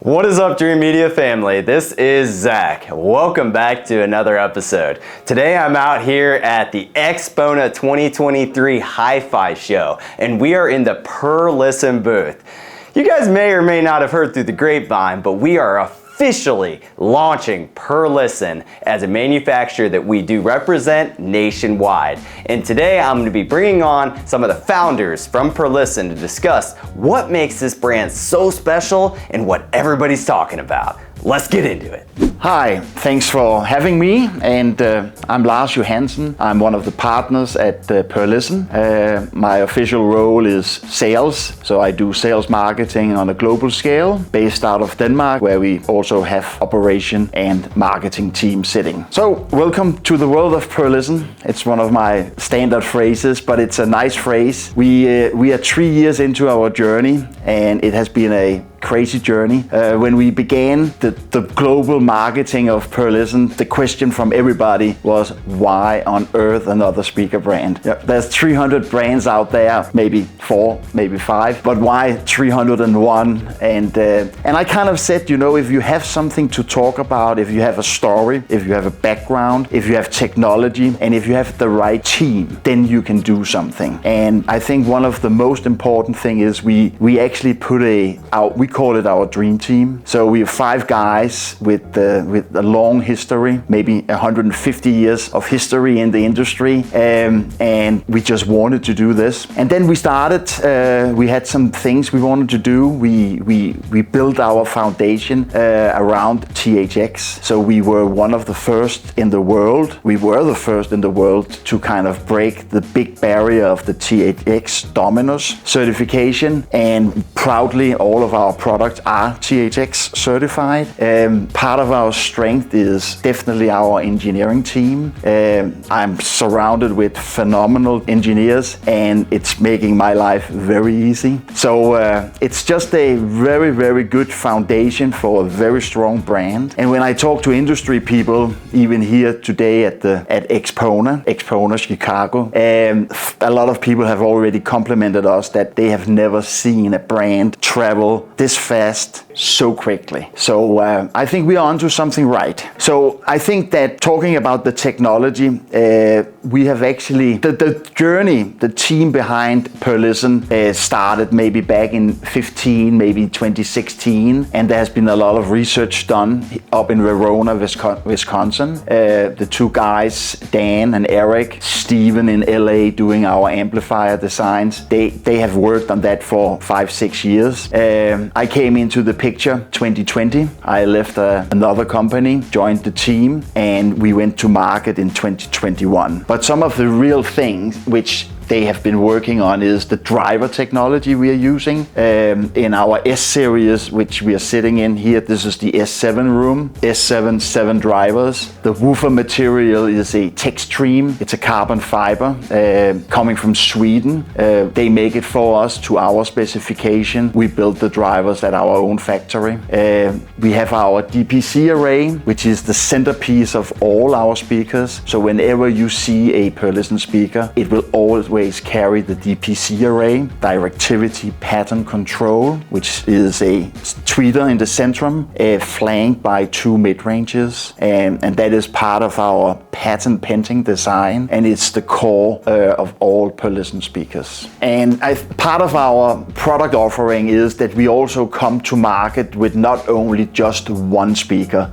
What is up, Dreamedia family? This is Zach. Welcome back to another episode. Today I'm out here at the Expona 2023 Hi-Fi show, and we are in the Perlisten booth. You guys may or may not have heard through the grapevine, but we are officially launching Perlisten as a manufacturer that we do represent nationwide. And today I'm going to be bringing on some of the founders from Perlisten to discuss what makes this brand so special and what everybody's talking about. Let's get into it. Hi, thanks for having me, and I'm Lars Johansen. I'm one of the partners at Perlisten. My official role is sales, so I do sales marketing on a global scale, based out of Denmark, where we also have operation and marketing team sitting. So, welcome to the world of Perlisten. It's one of my standard phrases, but it's a nice phrase. We are 3 years into our journey, and it has been a crazy journey. When we began the global marketing of Perlisten, the question from everybody was, why on earth another speaker brand? Yeah, there's 300 brands out there, maybe 4, maybe 5, but why 301? And I kind of said, you know, if you have something to talk about, if you have a story, if you have a background, if you have technology, and if you have the right team, then you can do something. And I think one of the most important thing is we actually put we call it our dream team. So we have 5 guys with a long history, maybe 150 years of history in the industry, and we just wanted to do this. And then we started. We had some things we wanted to do. We built our foundation around THX. So we were one of the first in the world. We were the first in the world to kind of break the big barrier of the THX Dominus certification, and proudly all of our products are THX certified. Part of our strength is definitely our engineering team. I'm surrounded with phenomenal engineers, and it's making my life very easy. So it's just a very, very good foundation for a very strong brand. And when I talk to industry people, even here today at Expona Chicago, a lot of people have already complimented us that they have never seen a brand travel this fast so quickly. So I think we are onto something right. So I think that talking about the technology, we have actually, the journey, the team behind Perlisten started maybe back in 15, maybe 2016, and there has been a lot of research done up in Verona, Wisconsin. The 2 guys, Dan and Eric, Steven in LA doing our amplifier designs, they have worked on that for 5-6 years. I came into the picture 2020. I left another company, joined the team, and we went to market in 2021. But some of the real things which they have been working on is the driver technology we are using in our S series, which we are sitting in here. This is the S7 room, S7 7 drivers. The woofer material is a Textream. It's a carbon fiber coming from Sweden. They make it for us to our specification. We build the drivers at our own factory. We have our DPC array, which is the centerpiece of all our speakers. So whenever you see a Perlisten speaker, it will always carry the DPC array, directivity pattern control, which is a tweeter in the centrum, flanked by 2 mid-ranges, and that is part of our patent pending design, and it's the core of all Perlisten speakers. And part of our product offering is that we also come to market with not only just one speaker.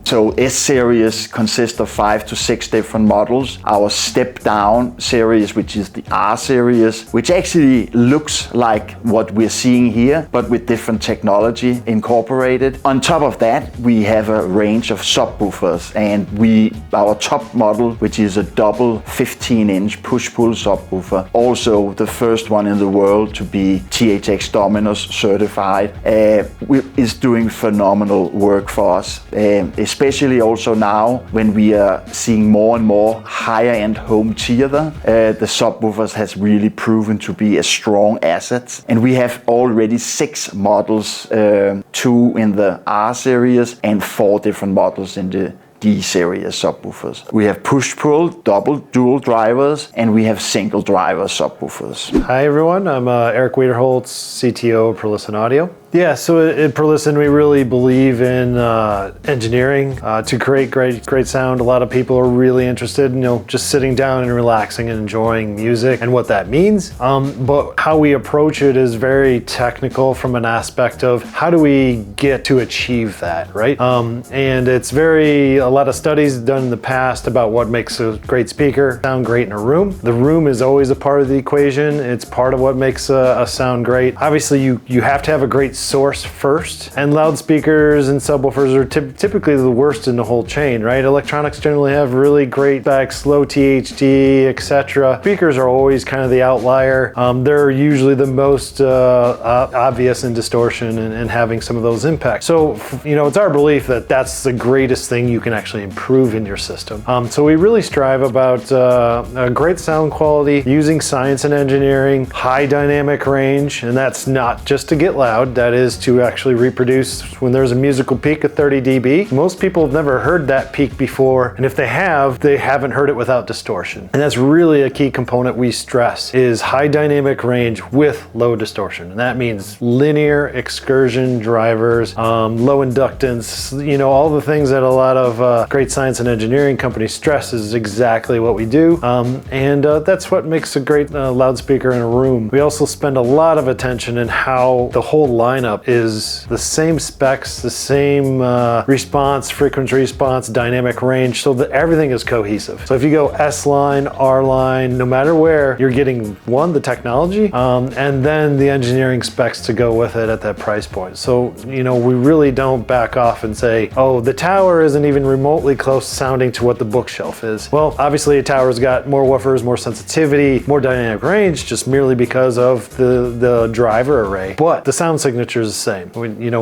So S series consists of 5 to 6 different models. Our step down series, which is the R series, which actually looks like what we're seeing here, but with different technology incorporated. On top of that, we have a range of subwoofers, and our top model, which is a double 15-inch push-pull subwoofer, also the first one in the world to be THX Dominus certified, is doing phenomenal work for us, especially also now when we are seeing more and more higher-end home theater. The subwoofers has really proven to be a strong asset, and we have already 6 models, 2 in the R series and 4 different models in the D series subwoofers. We have push-pull, double, dual drivers, and we have single driver subwoofers. Hi everyone, I'm Eric Wiederholtz, CTO of Perlisten Audio. Yeah, so at Perlisten, we really believe in engineering to create great sound. A lot of people are really interested in, just sitting down and relaxing and enjoying music and what that means. But how we approach it is very technical from an aspect of how do we get to achieve that, right? And it's a lot of studies done in the past about what makes a great speaker sound great in a room. The room is always a part of the equation. It's part of what makes a sound great. Obviously, you have to have a great source first, and loudspeakers and subwoofers are typically the worst in the whole chain, right? Electronics generally have really great specs, low THD, etc. Speakers are always kind of the outlier. They're usually the most obvious in distortion and having some of those impacts. So, it's our belief that that's the greatest thing you can actually improve in your system. So we really strive about a great sound quality, using science and engineering, high dynamic range, and that's not just to get loud, that is to actually reproduce when there's a musical peak of 30 dB. Most people have never heard that peak before, and if they haven't heard it without distortion. And that's really a key component we stress, is high dynamic range with low distortion. And that means linear excursion drivers, low inductance, all the things that a lot of great science and engineering companies stress is exactly what we do. And that's what makes a great loudspeaker in a room. We also spend a lot of attention in how the whole lineup is the same specs, the same response, frequency response, dynamic range, so that everything is cohesive. So if you go S line, R line, no matter where, you're getting the technology, and then the engineering specs to go with it at that price point. So, we really don't back off and say, oh, the tower isn't even remotely close sounding to what the bookshelf is. Well, obviously a tower's got more woofers, more sensitivity, more dynamic range, just merely because of the driver array. But the sound signature is the same.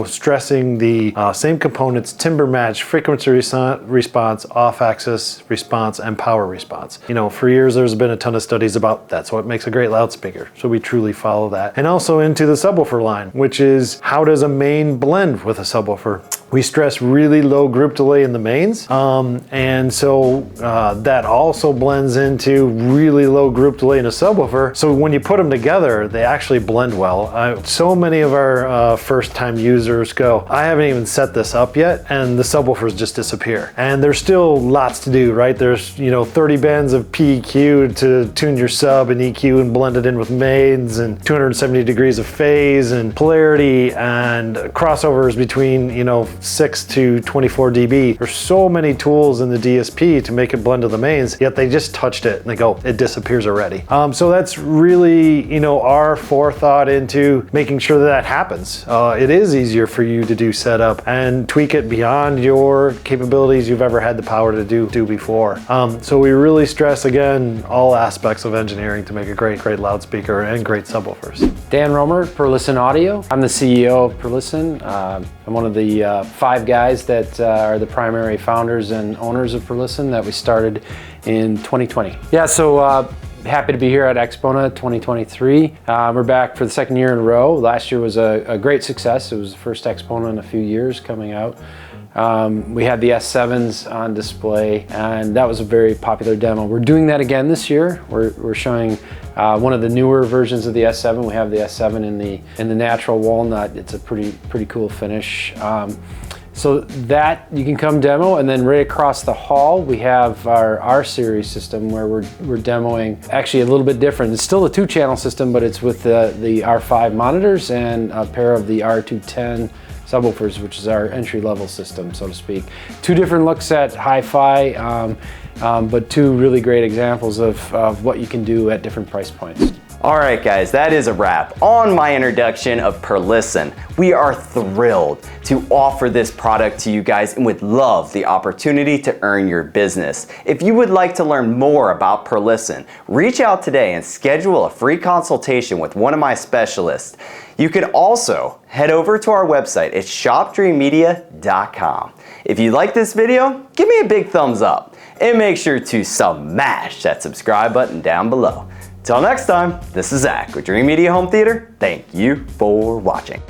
Stressing the same components, timbre match, frequency response, off-axis response, and power response. For years there's been a ton of studies about that's what makes a great loudspeaker. So we truly follow that. And also into the subwoofer line, which is how does a main blend with a subwoofer? We stress really low group delay in the mains, and so that also blends into really low group delay in a subwoofer. So when you put them together, they actually blend well. So many of our first-time users go, I haven't even set this up yet, and the subwoofers just disappear. And there's still lots to do, right? There's 30 bands of PEQ to tune your sub and EQ and blend it in with mains, and 270 degrees of phase and polarity and crossovers between 6 to 24 dB. There's so many tools in the DSP to make it blend to the mains, yet they just touched it and they go, it disappears already. So that's really, our forethought into making sure that happens. It is easier for you to do setup and tweak it beyond your capabilities you've ever had the power to do before. So we really stress, again, all aspects of engineering to make a great loudspeaker and great subwoofers. Dan Romer, Perlisten Audio. I'm the CEO of Perlisten. I'm one of the 5 guys that are the primary founders and owners of Perlisten that we started in 2020. Yeah, so happy to be here at Expona 2023. We're back for the 2nd year in a row. Last year was a great success. It was the first Expona in a few years coming out. We had the S7s on display, and that was a very popular demo. We're doing that again this year. We're showing one of the newer versions of the S7. We have the S7 in the natural walnut. It's a pretty cool finish. So that you can come demo, and then right across the hall we have our R-Series system where we're demoing actually a little bit different. It's still a 2-channel system, but it's with the R5 monitors and a pair of the R210 subwoofers, which is our entry-level system, so to speak. 2 different looks at hi-fi, but 2 really great examples of what you can do at different price points. All right, guys, that is a wrap on my introduction of Perlisten. We are thrilled to offer this product to you guys and would love the opportunity to earn your business. If you would like to learn more about Perlisten, reach out today and schedule a free consultation with one of my specialists. You can also head over to our website at shopdreamedia.com. If you like this video, give me a big thumbs up and make sure to smash that subscribe button down below. Till next time, this is Zach with Dreamedia Home Theater. Thank you for watching.